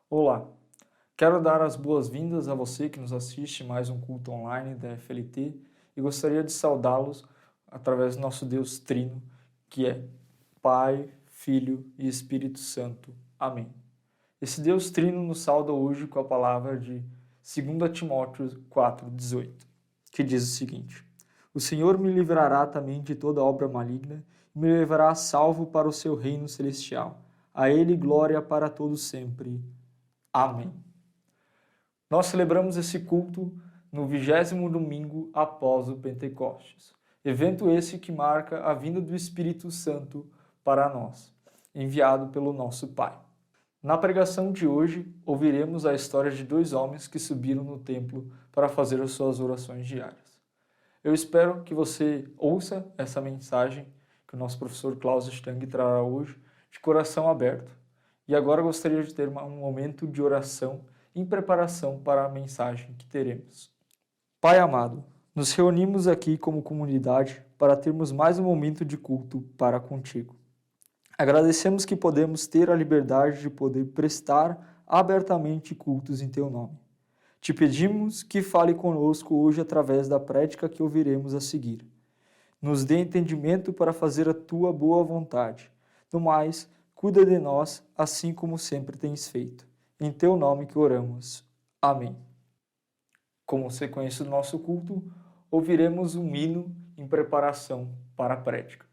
Olá, quero dar as boas-vindas a você que nos assiste mais um culto online da FLT e gostaria de saudá-los através do nosso Deus Trino, que é Pai, Filho e Espírito Santo. Amém. Esse Deus Trino nos sauda hoje com a palavra de 2 Timóteo 4,18, que diz o seguinte: O Senhor me livrará também de toda obra maligna e me levará salvo para o seu reino celestial. A Ele glória para todos sempre. Amém. Nós celebramos esse culto no 20º domingo após o Pentecostes. Evento esse que marca a vinda do Espírito Santo para nós, enviado pelo nosso Pai. Na pregação de hoje, ouviremos a história de 2 homens que subiram no templo para fazer as suas orações diárias. Eu espero que você ouça essa mensagem que o nosso professor Klaus Stang trará hoje de coração aberto. E agora gostaria de ter um momento de oração em preparação para a mensagem que teremos. Pai amado, nos reunimos aqui como comunidade para termos mais um momento de culto para contigo. Agradecemos que podemos ter a liberdade de poder prestar abertamente cultos em teu nome. Te pedimos que fale conosco hoje através da prédica que ouviremos a seguir. Nos dê entendimento para fazer a tua boa vontade. No mais, cuida de nós, assim como sempre tens feito. Em teu nome que oramos. Amém. Como sequência do nosso culto, ouviremos um hino em preparação para a prédica.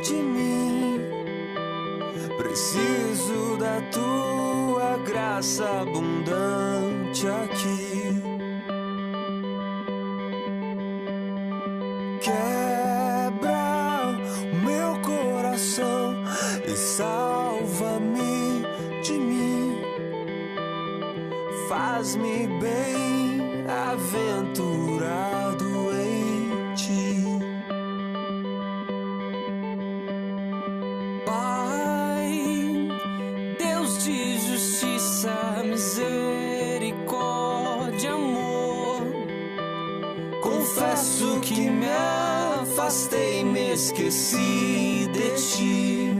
De mim, preciso da tua graça abundante aqui. Quebra o meu coração e salva-me de mim. Faz-me bem aventurado em ti. Misericórdia, amor. Confesso que me afastei, me esqueci de ti.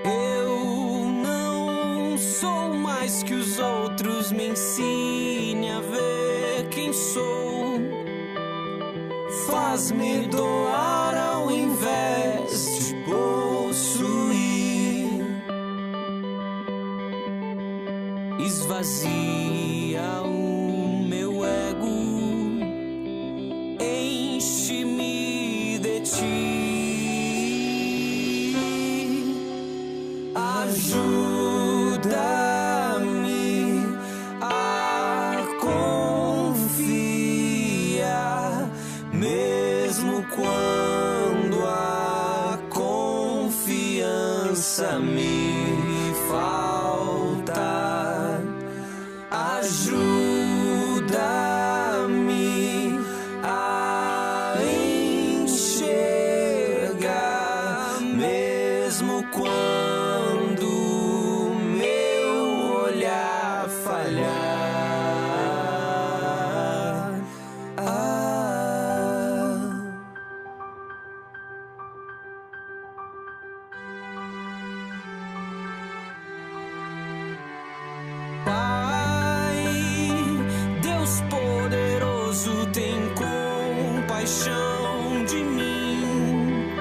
Eu não sou mais que os outros, me ensine a ver quem sou. Faz-me doar ao invés de possuir. Esvazia o meu ego, enche-me de ti. Ajuda-me a confiar, mesmo quando a confiança me falta. Ajuda-me a enxergar, mesmo quando meu olhar falhar. Poderoso, tem compaixão de mim.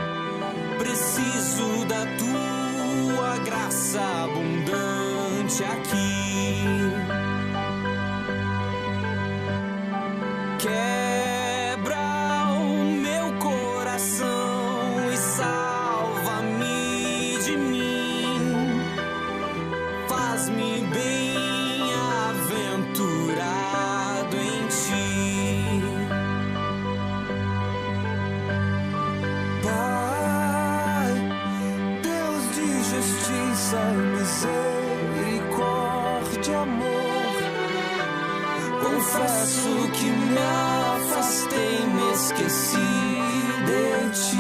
Preciso da tua graça abundante aqui. Quebra o meu coração e salva-me de mim. Faz-me bem aventurado em ti. Pai, Deus misericórdia, amor. Confesso que me afastei, me esqueci de ti.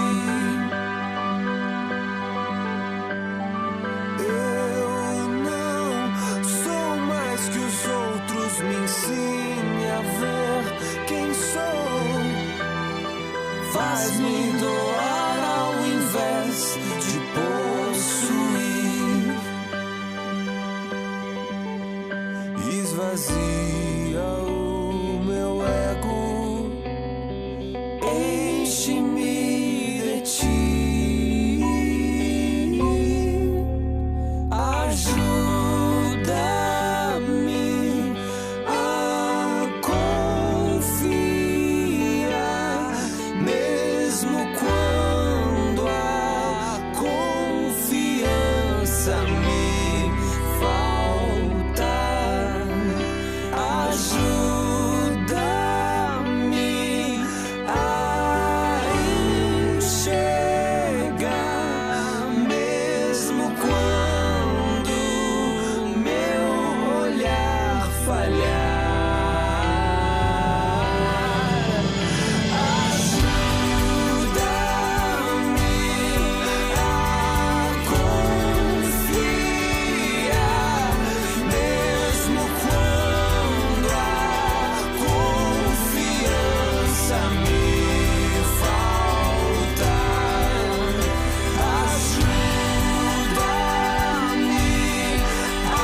Eu não sou mais que os outros, me ensine a ver quem sou. Faz-me doar ao invés de possuir. Esvazia o meu ego, enche-me de ti. Ajuda-me a confiar, mesmo quando a confiança me falta. Ajuda-me a enxergar, mesmo quando meu olhar falhar. Ajuda-me a confiar, mesmo quando a confiança me falta. Ajuda-me a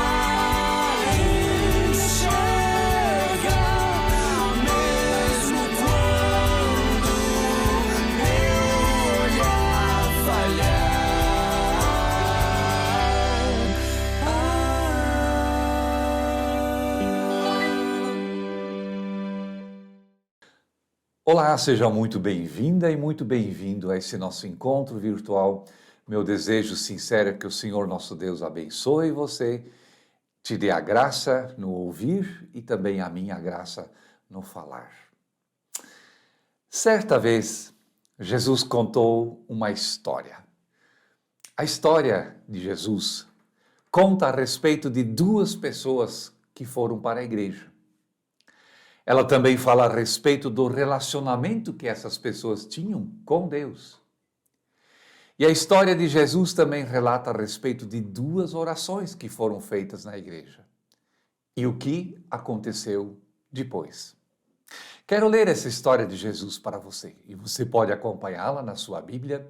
enxergar, mesmo quando meu olhar falhar. Olá, seja muito bem-vinda e muito bem-vindo a esse nosso encontro virtual. Meu desejo sincero é que o Senhor nosso Deus abençoe você, te dê a graça no ouvir e também a minha graça no falar. Certa vez, Jesus contou uma história. A história de Jesus conta a respeito de duas pessoas que foram para a igreja. Ela também fala a respeito do relacionamento que essas pessoas tinham com Deus. E a história de Jesus também relata a respeito de duas orações que foram feitas na igreja. E o que aconteceu depois. Quero ler essa história de Jesus para você. E você pode acompanhá-la na sua Bíblia,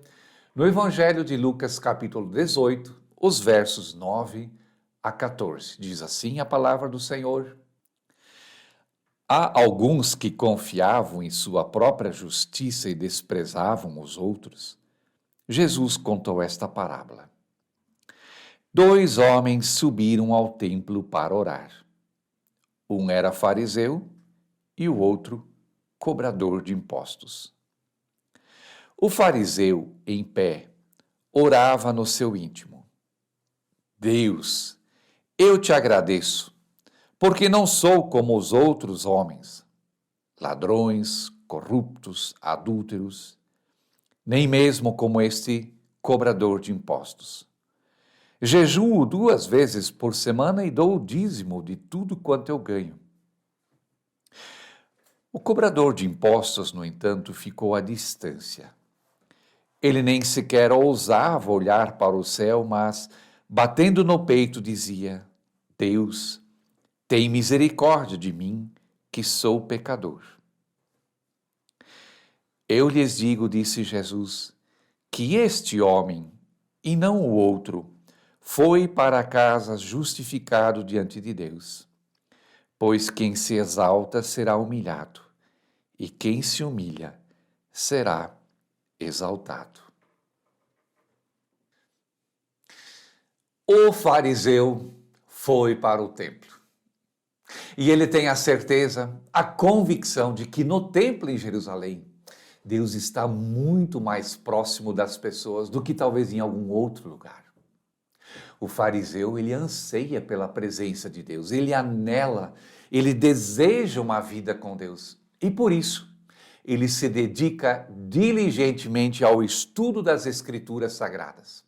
no Evangelho de Lucas, capítulo 18, os versos 9 a 14. Diz assim a palavra do Senhor. Há alguns que confiavam em sua própria justiça e desprezavam os outros. Jesus contou esta parábola. 2 homens subiram ao templo para orar. Um era fariseu e o outro cobrador de impostos. O fariseu, em pé, orava no seu íntimo. Deus, eu te agradeço, porque não sou como os outros homens, ladrões, corruptos, adúlteros, nem mesmo como este cobrador de impostos. Jejuo 2 vezes por semana e dou o dízimo de tudo quanto eu ganho. O cobrador de impostos, no entanto, ficou à distância. Ele nem sequer ousava olhar para o céu, mas, batendo no peito, dizia: Deus, tem misericórdia de mim, que sou pecador. Eu lhes digo, disse Jesus, que este homem, e não o outro, foi para casa justificado diante de Deus. Pois quem se exalta será humilhado, e quem se humilha será exaltado. O fariseu foi para o templo. E ele tem a certeza, a convicção de que no templo em Jerusalém, Deus está muito mais próximo das pessoas do que talvez em algum outro lugar. O fariseu, ele anseia pela presença de Deus, ele anela, ele deseja uma vida com Deus. E por isso, ele se dedica diligentemente ao estudo das Escrituras Sagradas.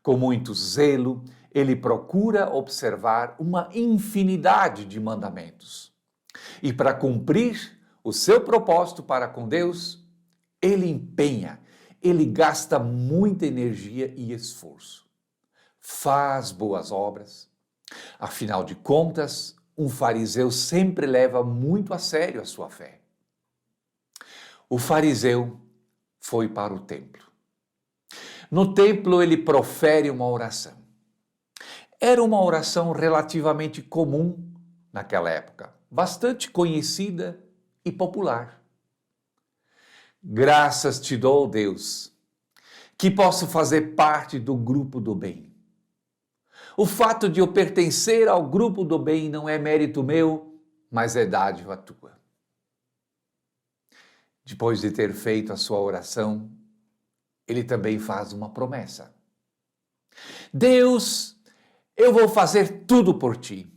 Com muito zelo, ele procura observar uma infinidade de mandamentos. E para cumprir o seu propósito para com Deus, ele empenha, ele gasta muita energia e esforço. Faz boas obras. Afinal de contas, um fariseu sempre leva muito a sério a sua fé. O fariseu foi para o templo. No templo, ele profere uma oração. Era uma oração relativamente comum naquela época, bastante conhecida e popular. Graças te dou, Deus, que posso fazer parte do grupo do bem. O fato de eu pertencer ao grupo do bem não é mérito meu, mas é dádiva tua. Depois de ter feito a sua oração, ele também faz uma promessa. Deus, eu vou fazer tudo por ti,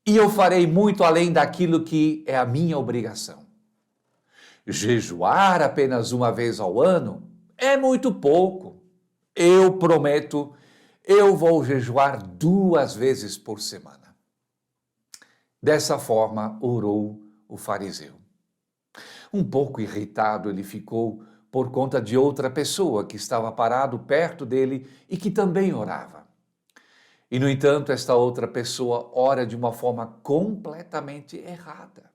e eu farei muito além daquilo que é a minha obrigação. Jejuar apenas uma vez ao ano é muito pouco. Eu prometo, eu vou jejuar 2 vezes por semana. Dessa forma, orou o fariseu. Um pouco irritado ele ficou por conta de outra pessoa que estava parado perto dele e que também orava. E, no entanto, esta outra pessoa ora de uma forma completamente errada.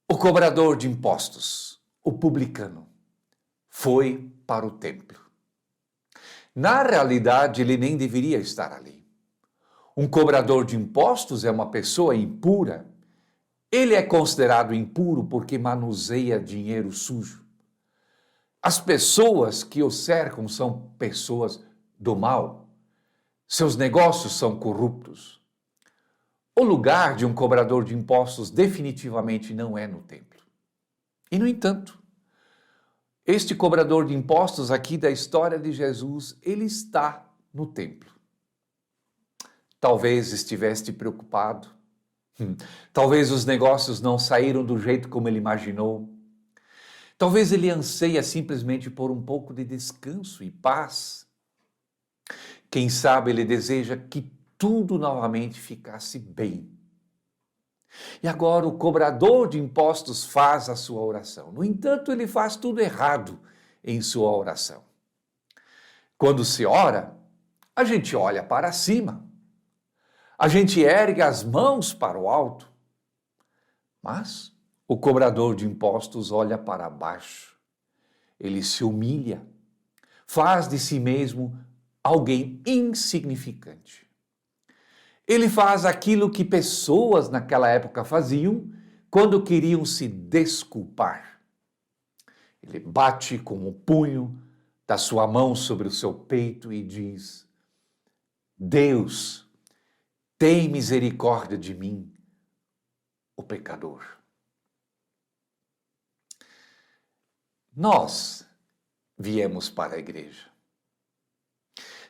O cobrador de impostos, o publicano, foi para o templo. Na realidade, ele nem deveria estar ali. Um cobrador de impostos é uma pessoa impura. Ele é considerado impuro porque manuseia dinheiro sujo. As pessoas que o cercam são pessoas do mal. Seus negócios são corruptos. O lugar de um cobrador de impostos definitivamente não é no templo. E, no entanto, este cobrador de impostos aqui da história de Jesus, ele está no templo. Talvez estivesse preocupado. Talvez os negócios não saíram do jeito como ele imaginou. Talvez ele anseia simplesmente por um pouco de descanso e paz. Quem sabe ele deseja que tudo novamente ficasse bem. E agora o cobrador de impostos faz a sua oração. No entanto, ele faz tudo errado em sua oração. Quando se ora, a gente olha para cima. A gente ergue as mãos para o alto. Mas o cobrador de impostos olha para baixo. Ele se humilha. Faz de si mesmo alguém insignificante. Ele faz aquilo que pessoas naquela época faziam quando queriam se desculpar. Ele bate com o punho da sua mão sobre o seu peito e diz: Deus, tem misericórdia de mim, o pecador. Nós viemos para a igreja.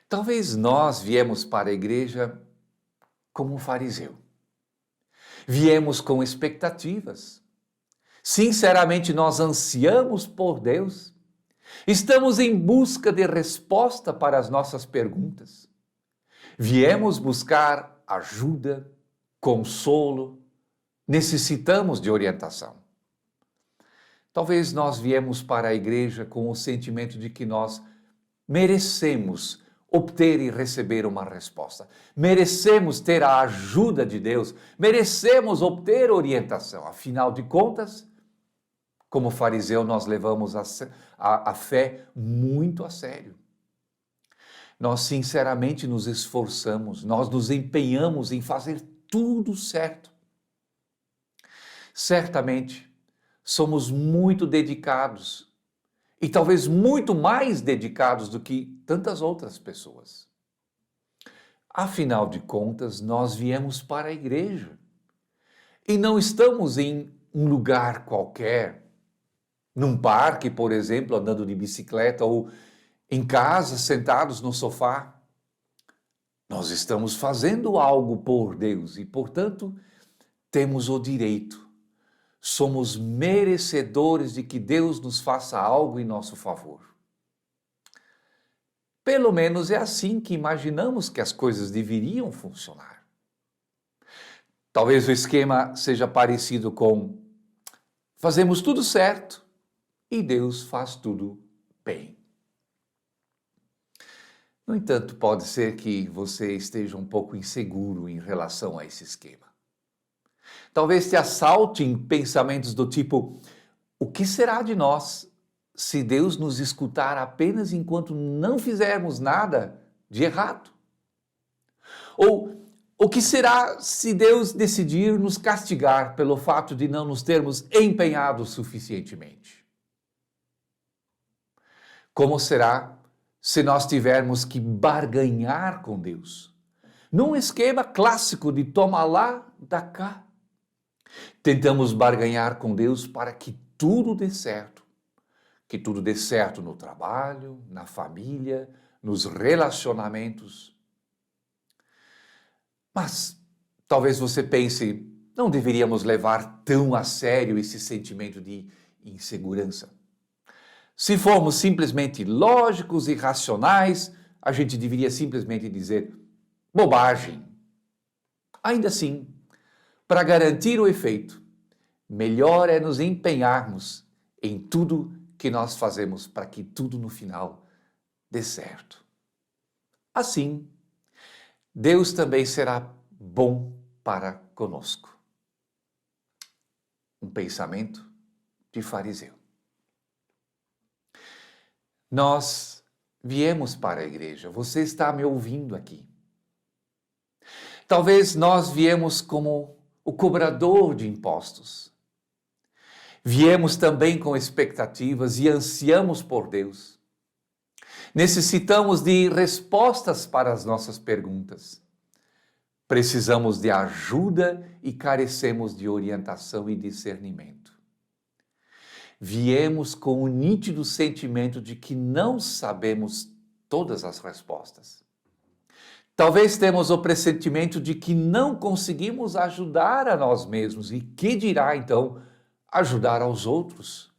Talvez nós viemos para a igreja como um fariseu. Viemos com expectativas. Sinceramente, nós ansiamos por Deus. Estamos em busca de resposta para as nossas perguntas. Viemos buscar ajuda, consolo, necessitamos de orientação. Talvez nós viemos para a igreja com o sentimento de que nós merecemos obter e receber uma resposta. Merecemos ter a ajuda de Deus, merecemos obter orientação. Afinal de contas, como fariseu, nós levamos a fé muito a sério. Nós sinceramente nos esforçamos, nós nos empenhamos em fazer tudo certo. Certamente, somos muito dedicados e talvez muito mais dedicados do que tantas outras pessoas. Afinal de contas, nós viemos para a igreja e não estamos em um lugar qualquer, num parque, por exemplo, andando de bicicleta ou em casa, sentados no sofá. Nós estamos fazendo algo por Deus e, portanto, temos o direito. Somos merecedores de que Deus nos faça algo em nosso favor. pelo menos é assim que imaginamos que as coisas deveriam funcionar. Talvez o esquema seja parecido com: fazemos tudo certo e Deus faz tudo bem. No entanto, pode ser que você esteja um pouco inseguro em relação a esse esquema. Talvez te assaltem pensamentos do tipo: o que será de nós se Deus nos escutar apenas enquanto não fizermos nada de errado? Ou o que será se Deus decidir nos castigar pelo fato de não nos termos empenhado suficientemente? Como será se nós tivermos que barganhar com Deus, num esquema clássico de toma lá, dá cá? Tentamos barganhar com Deus para que tudo dê certo. Que tudo dê certo no trabalho, na família, nos relacionamentos. Mas talvez você pense: não deveríamos levar tão a sério esse sentimento de insegurança. Se formos simplesmente lógicos e racionais, a gente deveria simplesmente dizer: bobagem. Ainda assim, para garantir o efeito, melhor é nos empenharmos em tudo que nós fazemos para que tudo no final dê certo. Assim, Deus também será bom para conosco. Um pensamento de fariseu. Nós viemos para a igreja, você está me ouvindo aqui. Talvez nós viemos como o cobrador de impostos. Viemos também com expectativas e ansiamos por Deus. Necessitamos de respostas para as nossas perguntas. Precisamos de ajuda e carecemos de orientação e discernimento. Viemos com o nítido sentimento de que não sabemos todas as respostas. Talvez temos o pressentimento de que não conseguimos ajudar a nós mesmos e que dirá então ajudar aos outros.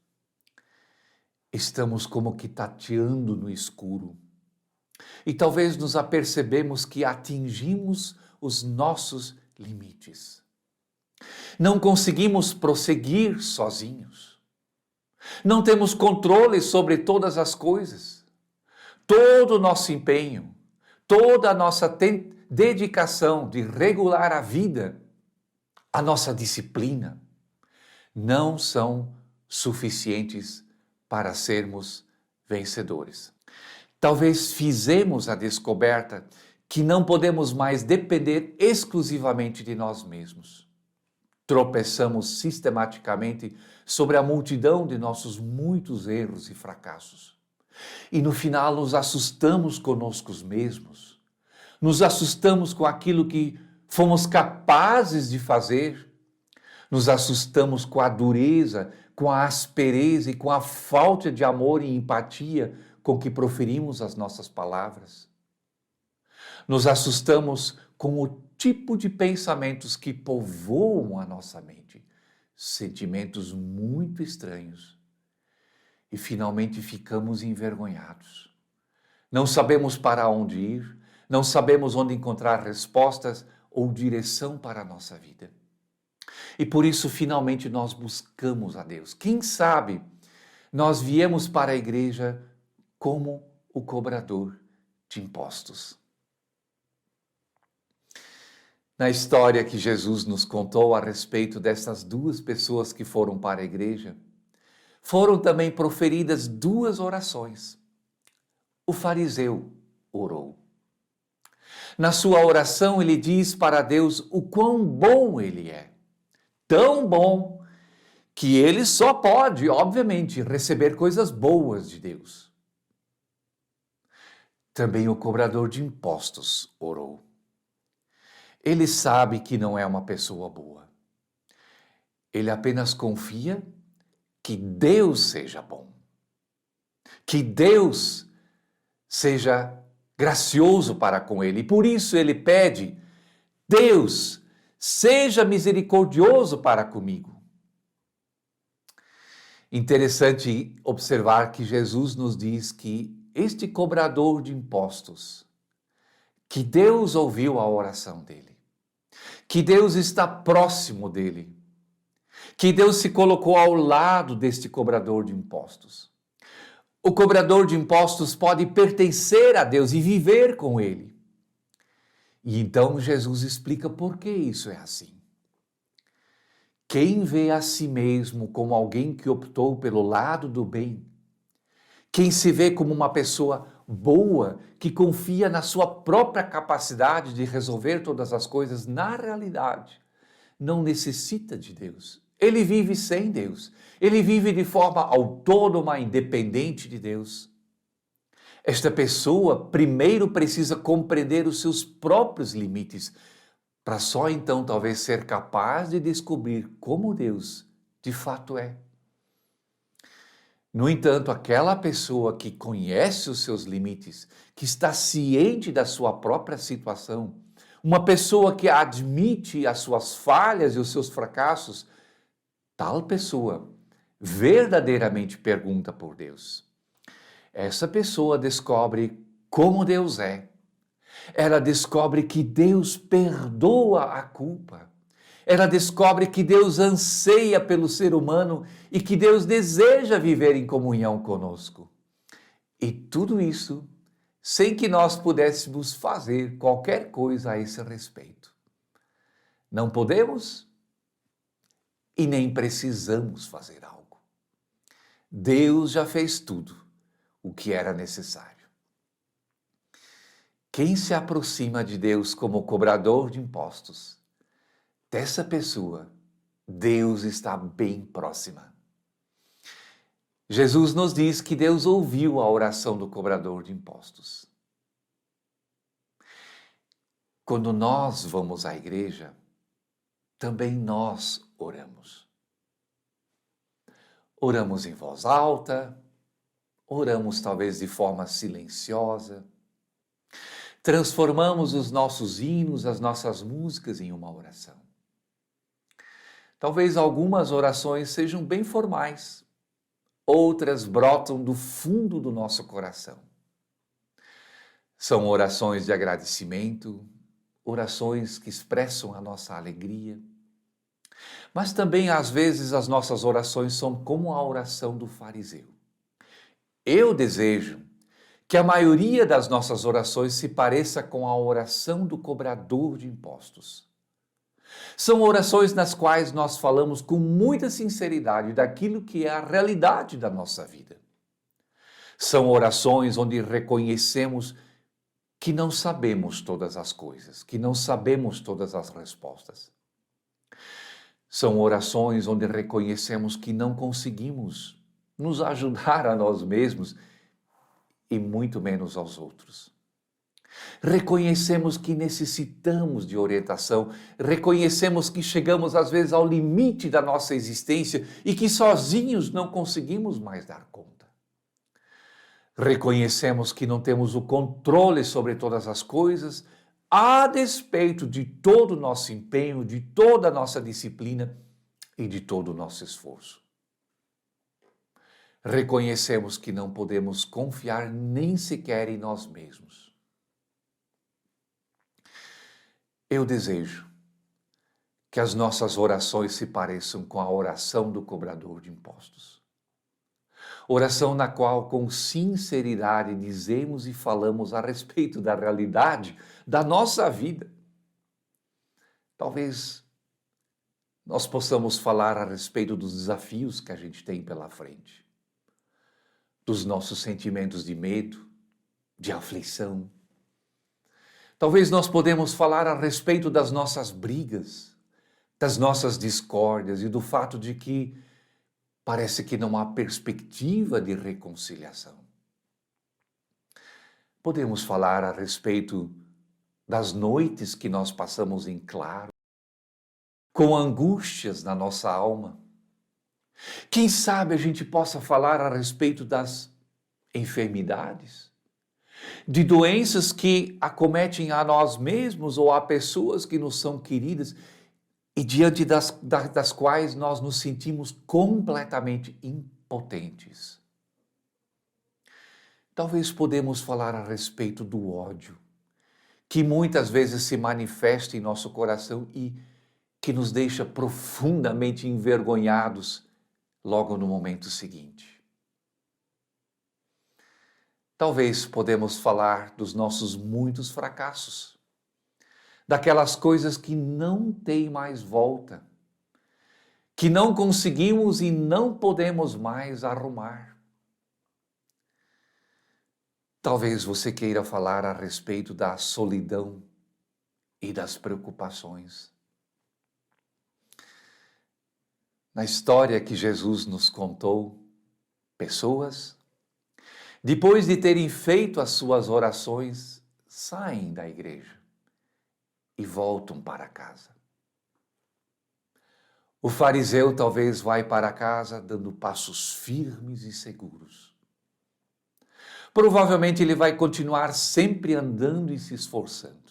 Estamos como que tateando no escuro e talvez nos apercebemos que atingimos os nossos limites. Não conseguimos prosseguir sozinhos. Não temos controle sobre todas as coisas. Todo o nosso empenho, toda a nossa dedicação de regular a vida, a nossa disciplina, não são suficientes para sermos vencedores. Talvez fizemos a descoberta que não podemos mais depender exclusivamente de nós mesmos. Tropeçamos sistematicamente sobre a multidão de nossos muitos erros e fracassos. E no final nos assustamos conosco mesmos. Nos assustamos com aquilo que fomos capazes de fazer. Nos assustamos com a dureza, com a aspereza e com a falta de amor e empatia com que proferimos as nossas palavras. Nos assustamos com o tipo de pensamentos que povoam a nossa mente, sentimentos muito estranhos. E finalmente ficamos envergonhados. Não sabemos para onde ir, não sabemos onde encontrar respostas ou direção para a nossa vida. E por isso, finalmente, nós buscamos a Deus. Quem sabe nós viemos para a igreja como o cobrador de impostos. Na história que Jesus nos contou a respeito dessas duas pessoas que foram para a igreja, foram também proferidas duas orações. O fariseu orou. Na sua oração, ele diz para Deus o quão bom ele é. Tão bom que ele só pode, obviamente, receber coisas boas de Deus. Também o cobrador de impostos orou. Ele sabe que não é uma pessoa boa. Ele apenas confia que Deus seja bom. Que Deus seja gracioso para com ele. E por isso ele pede: Deus, seja misericordioso para comigo. Interessante observar que Jesus nos diz que este cobrador de impostos, que Deus ouviu a oração dele, que Deus está próximo dele, que Deus se colocou ao lado deste cobrador de impostos. O cobrador de impostos pode pertencer a Deus e viver com ele. E então Jesus explica por que isso é assim. Quem vê a si mesmo como alguém que optou pelo lado do bem, quem se vê como uma pessoa boa, que confia na sua própria capacidade de resolver todas as coisas, na realidade, não necessita de Deus. Ele vive sem Deus. Ele vive de forma autônoma, independente de Deus. Esta pessoa primeiro precisa compreender os seus próprios limites, para só então talvez ser capaz de descobrir como Deus de fato é. No entanto, aquela pessoa que conhece os seus limites, que está ciente da sua própria situação, uma pessoa que admite as suas falhas e os seus fracassos, tal pessoa verdadeiramente pergunta por Deus. Essa pessoa descobre como Deus é. Ela descobre que Deus perdoa a culpa. Ela descobre que Deus anseia pelo ser humano e que Deus deseja viver em comunhão conosco. E tudo isso sem que nós pudéssemos fazer qualquer coisa a esse respeito. Não podemos e nem precisamos fazer algo. Deus já fez tudo o que era necessário. Quem se aproxima de Deus como cobrador de impostos, dessa pessoa, Deus está bem próxima. Jesus nos diz que Deus ouviu a oração do cobrador de impostos. Quando nós vamos à igreja, também nós oramos. Oramos em voz alta, oramos talvez de forma silenciosa, transformamos os nossos hinos, as nossas músicas em uma oração. Talvez algumas orações sejam bem formais, outras brotam do fundo do nosso coração. São orações de agradecimento, orações que expressam a nossa alegria. Mas também, às vezes, as nossas orações são como a oração do fariseu. Eu desejo que a maioria das nossas orações se pareça com a oração do cobrador de impostos. São orações nas quais nós falamos com muita sinceridade daquilo que é a realidade da nossa vida. São orações onde reconhecemos que não sabemos todas as coisas, que não sabemos todas as respostas. São orações onde reconhecemos que não conseguimos nos ajudar a nós mesmos e muito menos aos outros. Reconhecemos que necessitamos de orientação, reconhecemos que chegamos às vezes ao limite da nossa existência e que sozinhos não conseguimos mais dar conta. Reconhecemos que não temos o controle sobre todas as coisas, a despeito de todo o nosso empenho, de toda a nossa disciplina e de todo o nosso esforço. Reconhecemos que não podemos confiar nem sequer em nós mesmos. Eu desejo que as nossas orações se pareçam com a oração do cobrador de impostos. Oração na qual, com sinceridade, dizemos e falamos a respeito da realidade da nossa vida. Talvez nós possamos falar a respeito dos desafios que a gente tem pela frente, dos nossos sentimentos de medo, de aflição. Talvez nós podemos falar a respeito das nossas brigas, das nossas discórdias e do fato de que parece que não há perspectiva de reconciliação. Podemos falar a respeito das noites que nós passamos em claro, com angústias na nossa alma. Quem sabe a gente possa falar a respeito das enfermidades, de doenças que acometem a nós mesmos ou a pessoas que nos são queridas e diante das quais nós nos sentimos completamente impotentes. Talvez podemos falar a respeito do ódio, que muitas vezes se manifesta em nosso coração e que nos deixa profundamente envergonhados logo no momento seguinte. Talvez podemos falar dos nossos muitos fracassos, daquelas coisas que não têm mais volta, que não conseguimos e não podemos mais arrumar. Talvez você queira falar a respeito da solidão e das preocupações. Na história que Jesus nos contou, pessoas, depois de terem feito as suas orações, saem da igreja e voltam para casa. O fariseu talvez vai para casa dando passos firmes e seguros. Provavelmente ele vai continuar sempre andando e se esforçando.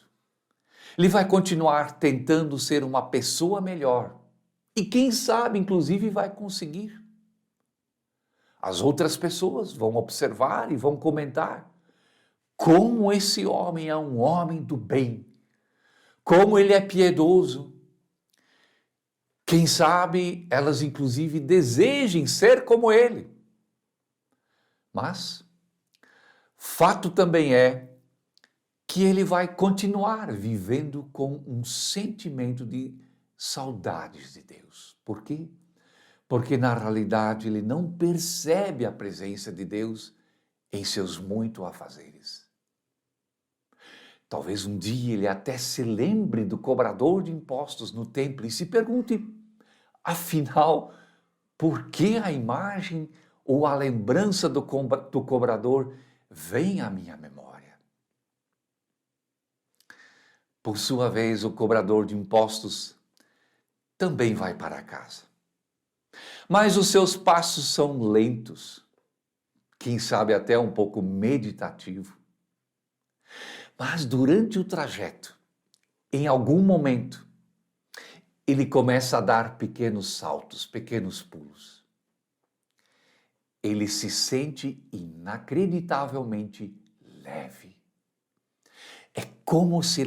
Ele vai continuar tentando ser uma pessoa melhor. E quem sabe, inclusive, vai conseguir. As outras pessoas vão observar e vão comentar como esse homem é um homem do bem, como ele é piedoso. Quem sabe elas, inclusive, desejem ser como ele. Mas fato também é que ele vai continuar vivendo com um sentimento de saudades de Deus. Por quê? Porque na realidade ele não percebe a presença de Deus em seus muitos afazeres. Talvez um dia ele até se lembre do cobrador de impostos no templo e se pergunte, afinal, por que a imagem ou a lembrança do cobrador vem à minha memória? Por sua vez, o cobrador de impostos também vai para casa. Mas os seus passos são lentos, quem sabe até um pouco meditativo. Mas durante o trajeto, em algum momento, ele começa a dar pequenos saltos, pequenos pulos. Ele se sente inacreditavelmente leve. É como se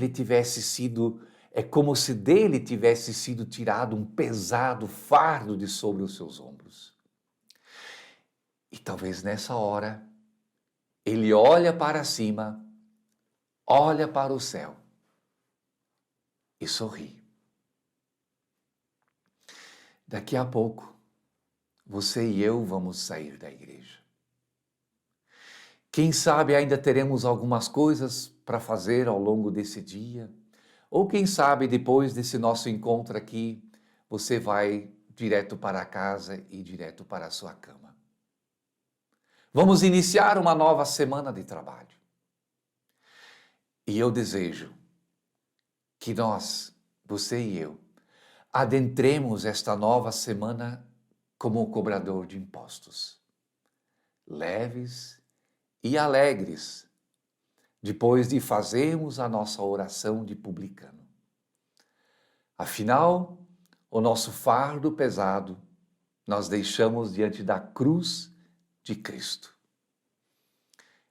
dele tivesse sido tirado um pesado fardo de sobre os seus ombros. E talvez nessa hora, ele olha para cima, olha para o céu e sorri. Daqui a pouco, você e eu vamos sair da igreja. Quem sabe ainda teremos algumas coisas para fazer ao longo desse dia, ou quem sabe depois desse nosso encontro aqui, você vai direto para casa e direto para a sua cama. Vamos iniciar uma nova semana de trabalho. E eu desejo que nós, você e eu, adentremos esta nova semana como o cobrador de impostos, leves e alegres, depois de fazermos a nossa oração de publicano. Afinal, o nosso fardo pesado nós deixamos diante da cruz de Cristo.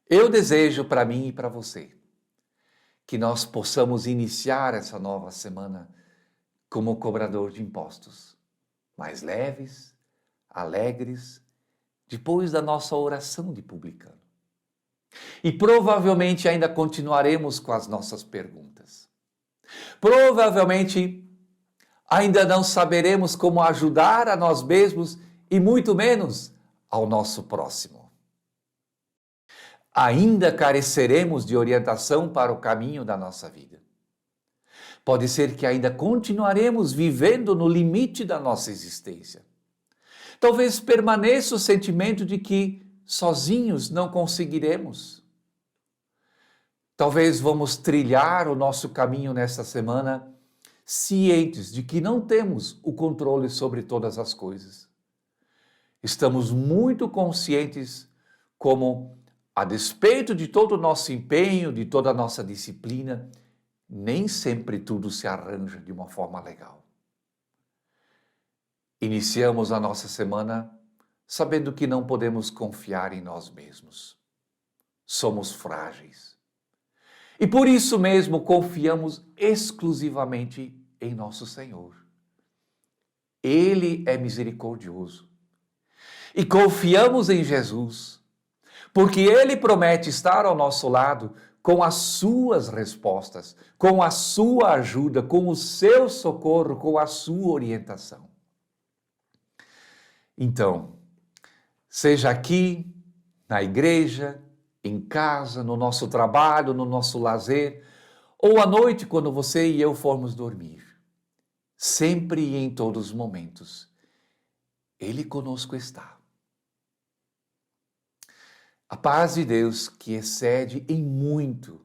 Eu desejo para mim e para você que nós possamos iniciar essa nova semana como cobrador de impostos, mais leves, alegres, depois da nossa oração de publicano. E provavelmente ainda continuaremos com as nossas perguntas. Provavelmente ainda não saberemos como ajudar a nós mesmos e muito menos ao nosso próximo. Ainda careceremos de orientação para o caminho da nossa vida. Pode ser que ainda continuaremos vivendo no limite da nossa existência. Talvez permaneça o sentimento de que sozinhos não conseguiremos. Talvez vamos trilhar o nosso caminho nesta semana cientes de que não temos o controle sobre todas as coisas. Estamos muito conscientes como, a despeito de todo o nosso empenho, de toda a nossa disciplina, nem sempre tudo se arranja de uma forma legal. Iniciamos a nossa semana sabendo que não podemos confiar em nós mesmos. somos frágeis. E por isso mesmo confiamos exclusivamente em nosso Senhor. Ele é misericordioso. E confiamos em Jesus, porque Ele promete estar ao nosso lado com as suas respostas, com a sua ajuda, com o seu socorro, com a sua orientação. Então, seja aqui, na igreja, em casa, no nosso trabalho, no nosso lazer, ou à noite quando você e eu formos dormir, sempre e em todos os momentos, Ele conosco está. A paz de Deus, que excede em muito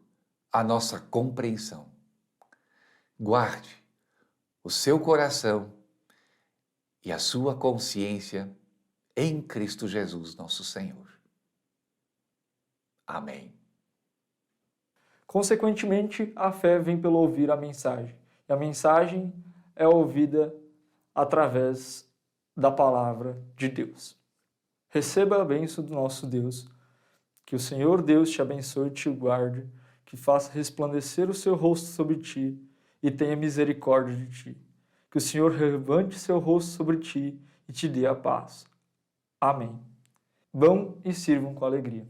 a nossa compreensão, guarde o seu coração e a sua consciência em Cristo Jesus, nosso Senhor. Amém. Consequentemente, a fé vem pelo ouvir a mensagem. E a mensagem é ouvida através da palavra de Deus. Receba a bênção do nosso Deus. Que o Senhor Deus te abençoe e te guarde, que faça resplandecer o seu rosto sobre ti e tenha misericórdia de ti. Que o Senhor levante seu rosto sobre ti e te dê a paz. Amém. Vão e sirvam com alegria.